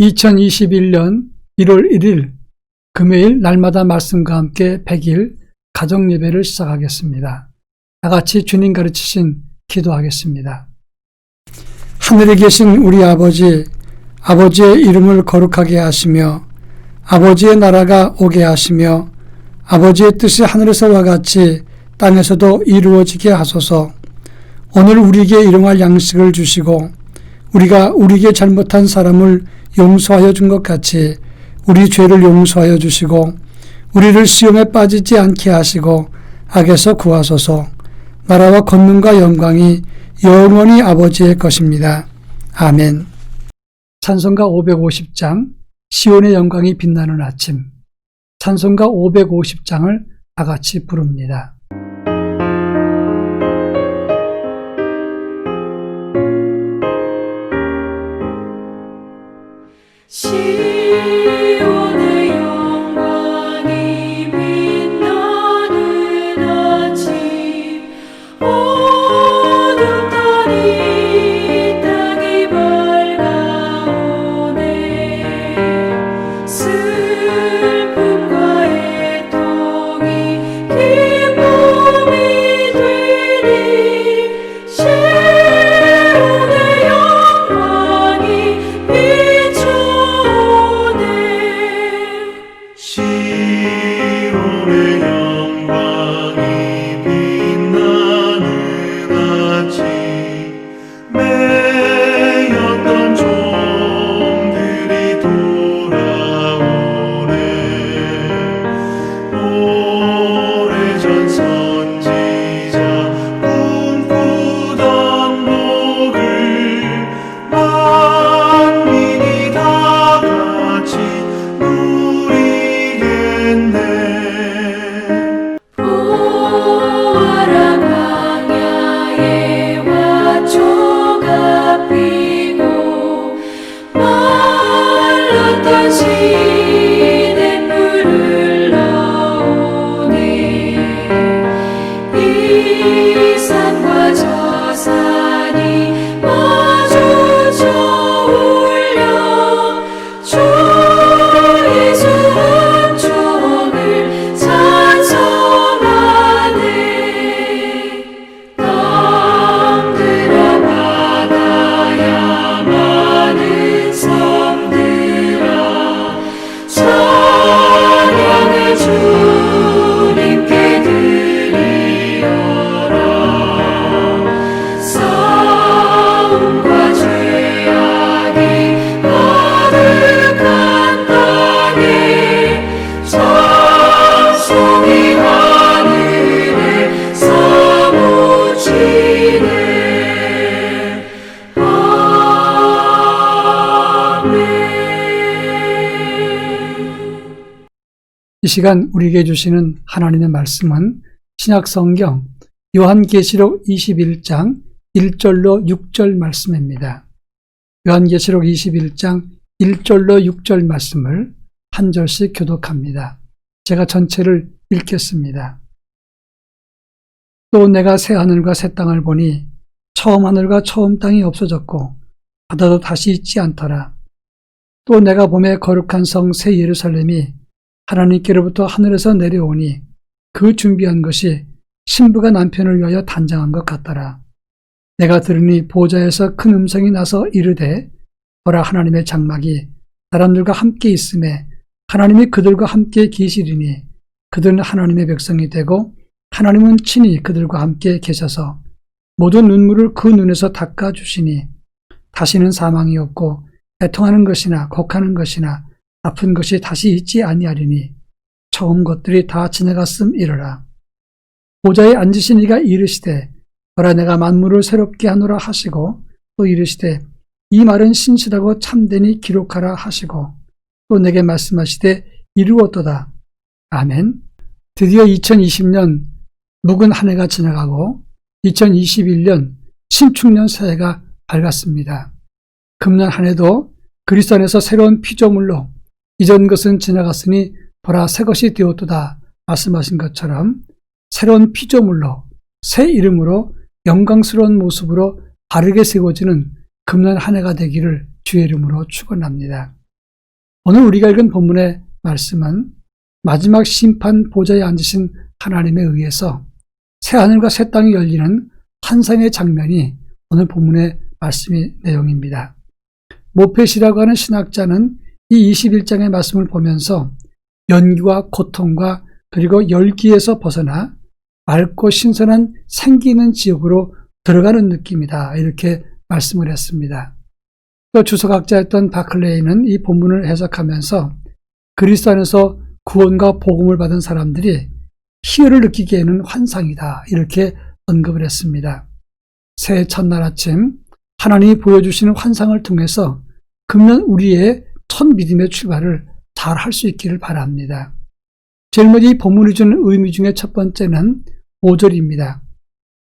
2021년 1월 1일 금요일 날마다 말씀과 함께 100일 가정예배를 시작하겠습니다. 다같이 주님 가르치신 기도하겠습니다. 하늘에 계신 우리 아버지, 아버지의 이름을 거룩하게 하시며 아버지의 나라가 오게 하시며 아버지의 뜻이 하늘에서와 같이 땅에서도 이루어지게 하소서. 오늘 우리에게 일용할 양식을 주시고 우리가 우리에게 잘못한 사람을 용서하여 준 것 같이 우리 죄를 용서하여 주시고 우리를 시험에 빠지지 않게 하시고 악에서 구하소서. 나라와 권능과 영광이 영원히 아버지의 것입니다. 아멘. 찬송가 550장 시온의 영광이 빛나는 아침. 찬송가 550장을 다같이 부릅니다. 시온의 영광이 빛나는 아침, 어둠 달이 땅이 밝아오네. 슬픔과 애통이 기쁨이 되니 시온의 영광이 시온의 영광이 빛나는 아침, 매였던 종들이 돌아오네. 오래전 선지자 꿈꾸던 복을 만민이 다같이 보아라 광야에 화초가 피고 말랐던 시냇물을 흘러오네. 이 산과 저 산이 마주쳐 울려 주의 순종을 찬송하네. 땅들아 바다야 많은 섬들아 찬양을 주님께 드리어라. 싸움과 죄악이 가득한 땅에 찬송이 하늘에 사무치네. 아멘. 이 시간 우리에게 주시는 하나님의 말씀은 신약성경 요한계시록 21장 1절로 6절 말씀입니다. 요한계시록 21장 1절로 6절 말씀을 한 절씩 교독합니다. 제가 전체를 읽겠습니다. 또 내가 새 하늘과 새 땅을 보니 처음 하늘과 처음 땅이 없어졌고 바다도 다시 있지 않더라. 또 내가 보매 거룩한 성 새 예루살렘이 하나님께로부터 하늘에서 내려오니 그 준비한 것이 신부가 남편을 위하여 단장한 것 같더라. 내가 들으니 보좌에서 큰 음성이 나서 이르되 보라 하나님의 장막이 사람들과 함께 있음에 하나님이 그들과 함께 계시리니 그들은 하나님의 백성이 되고 하나님은 친히 그들과 함께 계셔서 모든 눈물을 그 눈에서 닦아주시니 다시는 사망이 없고 애통하는 것이나 곡하는 것이나 아픈 것이 다시 있지 아니하리니 처음 것들이 다 지나갔음 이르라. 보좌에 앉으신 이가 이르시되 보라 내가 만물을 새롭게 하노라 하시고 또 이르시되 이 말은 신실하고 참되니 기록하라 하시고 또 내게 말씀하시되 이루었도다. 아멘. 드디어 2020년 묵은 한 해가 지나가고 2021년 신축년 새해가 밝았습니다. 금년 한 해도 그리스도 안에서 새로운 피조물로 이전 것은 지나갔으니 보라 새 것이 되었도다 말씀하신 것처럼 새로운 피조물로 새 이름으로 영광스러운 모습으로 바르게 세워지는 금년 한 해가 되기를 주의 이름으로 축원합니다. 오늘 우리가 읽은 본문의 말씀은 마지막 심판 보좌에 앉으신 하나님에 의해서 새하늘과 새 땅이 열리는 환상의 장면이 오늘 본문의 말씀의 내용입니다. 모펫이라고 하는 신학자는 이 21장의 말씀을 보면서 연기와 고통과 그리고 열기에서 벗어나 맑고 신선한 생기 있는 지옥으로 들어가는 느낌이다, 이렇게 말씀을 했습니다. 또 주석학자였던 바클레이는 이 본문을 해석하면서 그리스도 안에서 구원과 복음을 받은 사람들이 희열을 느끼기에는 환상이다, 이렇게 언급을 했습니다. 새해 첫날 아침 하나님이 보여주시는 환상을 통해서 금년 우리의 첫 믿음의 출발을 잘 할 수 있기를 바랍니다. 제일 먼저 이 본문이 주는 의미 중에 첫 번째는 5절입니다.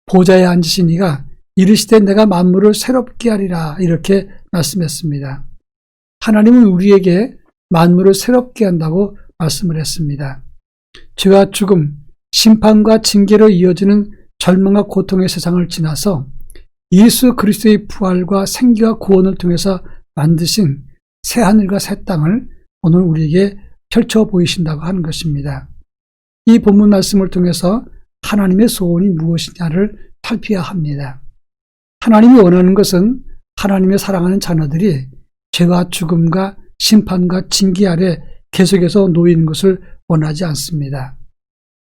보좌에 앉으신 이가 이르시되 내가 만물을 새롭게 하리라, 이렇게 말씀했습니다. 하나님은 우리에게 만물을 새롭게 한다고 말씀을 했습니다. 죄와 죽음, 심판과 징계로 이어지는 절망과 고통의 세상을 지나서 예수 그리스도의 부활과 생기와 구원을 통해서 만드신 새하늘과 새 땅을 오늘 우리에게 펼쳐 보이신다고 하는 것입니다. 이 본문 말씀을 통해서 하나님의 소원이 무엇이냐를 살펴야 합니다. 하나님이 원하는 것은 하나님의 사랑하는 자녀들이 죄와 죽음과 심판과 징계 아래 계속해서 놓이는 것을 원하지 않습니다.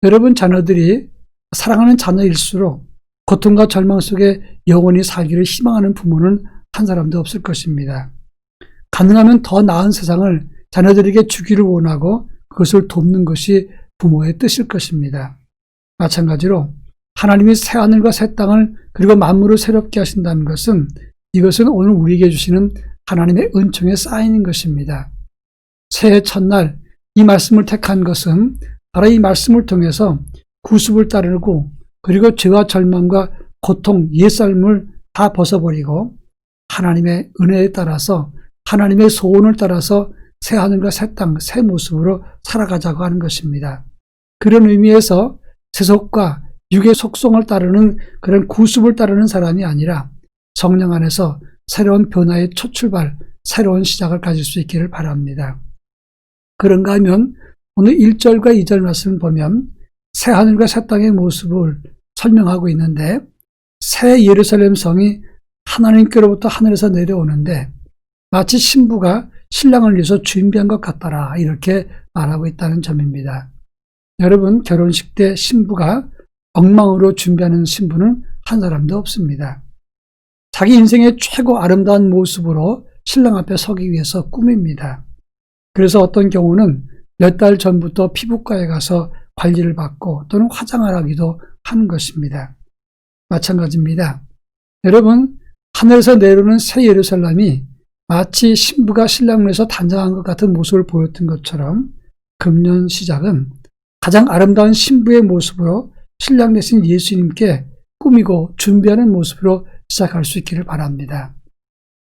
여러분 자녀들이 사랑하는 자녀일수록 고통과 절망 속에 영원히 살기를 희망하는 부모는 한 사람도 없을 것입니다. 가능하면 더 나은 세상을 자녀들에게 주기를 원하고 그것을 돕는 것이 부모의 뜻일 것입니다. 마찬가지로 하나님이 새하늘과 새 땅을 그리고 만물을 새롭게 하신다는 것은 이것은 오늘 우리에게 주시는 하나님의 은총의 사인인 것입니다. 새해 첫날 이 말씀을 택한 것은 바로 이 말씀을 통해서 구습을 따르고 그리고 죄와 절망과 고통, 옛삶을 다 벗어버리고 하나님의 은혜에 따라서 하나님의 소원을 따라서 새 하늘과 새 땅, 새 모습으로 살아가자고 하는 것입니다. 그런 의미에서 세속과 육의 속성을 따르는 그런 구습을 따르는 사람이 아니라 성령 안에서 새로운 변화의 첫 출발, 새로운 시작을 가질 수 있기를 바랍니다. 그런가 하면 오늘 1절과 2절 말씀을 보면 새 하늘과 새 땅의 모습을 설명하고 있는데 새 예루살렘 성이 하나님께로부터 하늘에서 내려오는데 마치 신부가 신랑을 위해서 준비한 것 같더라, 이렇게 말하고 있다는 점입니다. 여러분, 결혼식 때 신부가 엉망으로 준비하는 신부는 한 사람도 없습니다. 자기 인생의 최고 아름다운 모습으로 신랑 앞에 서기 위해서 꾸밉니다. 그래서 어떤 경우는 몇 달 전부터 피부과에 가서 관리를 받고 또는 화장을 하기도 하는 것입니다. 마찬가지입니다. 여러분, 하늘에서 내려오는 새 예루살렘이 마치 신부가 신랑을 위해서 단장한 것 같은 모습을 보였던 것처럼 금년 시작은 가장 아름다운 신부의 모습으로 신랑 되신 예수님께 꾸미고 준비하는 모습으로 시작할 수 있기를 바랍니다.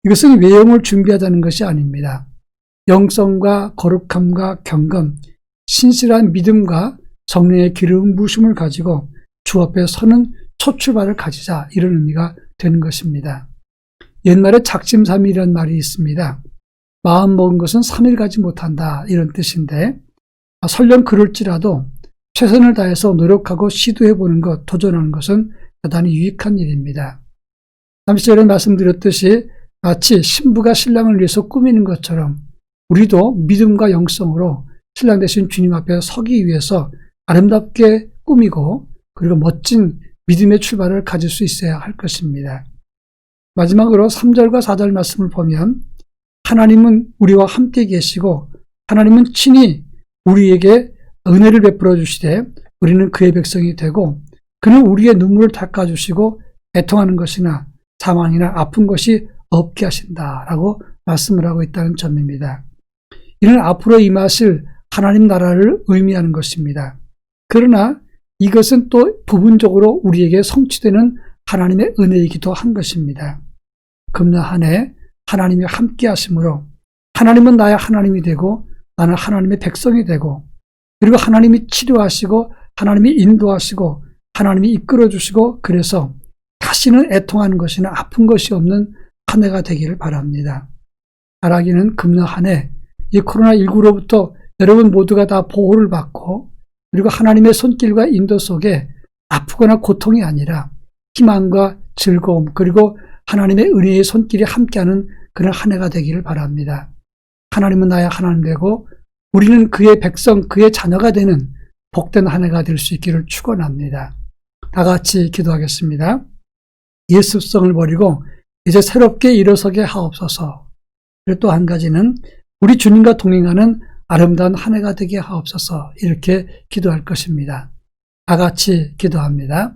이것은 외형을 준비하자는 것이 아닙니다. 영성과 거룩함과 경건, 신실한 믿음과 성령의 기름 부으심을 가지고 주 앞에 서는 첫 출발을 가지자, 이런 의미가 되는 것입니다. 옛말에 작심삼일이라는 말이 있습니다. 마음 먹은 것은 3일 가지 못한다, 이런 뜻인데 설령 그럴지라도 최선을 다해서 노력하고 시도해보는 것, 도전하는 것은 대단히 유익한 일입니다. 30절에 말씀드렸듯이 마치 신부가 신랑을 위해서 꾸미는 것처럼 우리도 믿음과 영성으로 신랑 되신 주님 앞에 서기 위해서 아름답게 꾸미고 그리고 멋진 믿음의 출발을 가질 수 있어야 할 것입니다. 마지막으로 3절과 4절 말씀을 보면 하나님은 우리와 함께 계시고 하나님은 친히 우리에게 은혜를 베풀어 주시되 우리는 그의 백성이 되고 그는 우리의 눈물을 닦아주시고 애통하는 것이나 사망이나 아픈 것이 없게 하신다라고 말씀을 하고 있다는 점입니다. 이는 앞으로 임하실 하나님 나라를 의미하는 것입니다. 그러나 이것은 또 부분적으로 우리에게 성취되는 하나님의 은혜이기도 한 것입니다. 금년 한 해 하나님이 함께 하심으로 하나님은 나의 하나님이 되고 나는 하나님의 백성이 되고 그리고 하나님이 치료하시고 하나님이 인도하시고 하나님이 이끌어주시고 그래서 다시는 애통하는 것이나 아픈 것이 없는 한 해가 되기를 바랍니다. 바라기는 금년 한 해 이 코로나19로부터 여러분 모두가 다 보호를 받고 그리고 하나님의 손길과 인도 속에 아프거나 고통이 아니라 희망과 즐거움 그리고 하나님의 은혜의 손길이 함께하는 그런 한 해가 되기를 바랍니다. 하나님은 나의 하나님 되고 우리는 그의 백성, 그의 자녀가 되는 복된 한 해가 될 수 있기를 축원합니다. 다 같이 기도하겠습니다. 예습성을 버리고 이제 새롭게 일어서게 하옵소서. 그리고 또 한 가지는 우리 주님과 동행하는 아름다운 한 해가 되게 하옵소서. 이렇게 기도할 것입니다. 다 같이 기도합니다.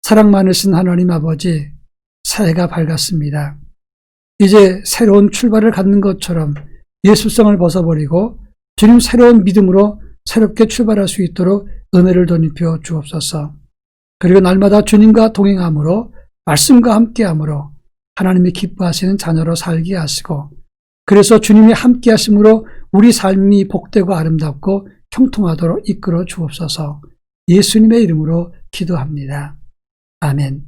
사랑 많으신 하나님 아버지, 새해가 밝았습니다. 이제 새로운 출발을 갖는 것처럼 예술성을 벗어버리고 주님 새로운 믿음으로 새롭게 출발할 수 있도록 은혜를 덧입혀 주옵소서. 그리고 날마다 주님과 동행함으로 말씀과 함께함으로 하나님이 기뻐하시는 자녀로 살게 하시고 그래서 주님이 함께 하심으로 우리 삶이 복되고 아름답고 형통하도록 이끌어 주옵소서. 예수님의 이름으로 기도합니다. 아멘.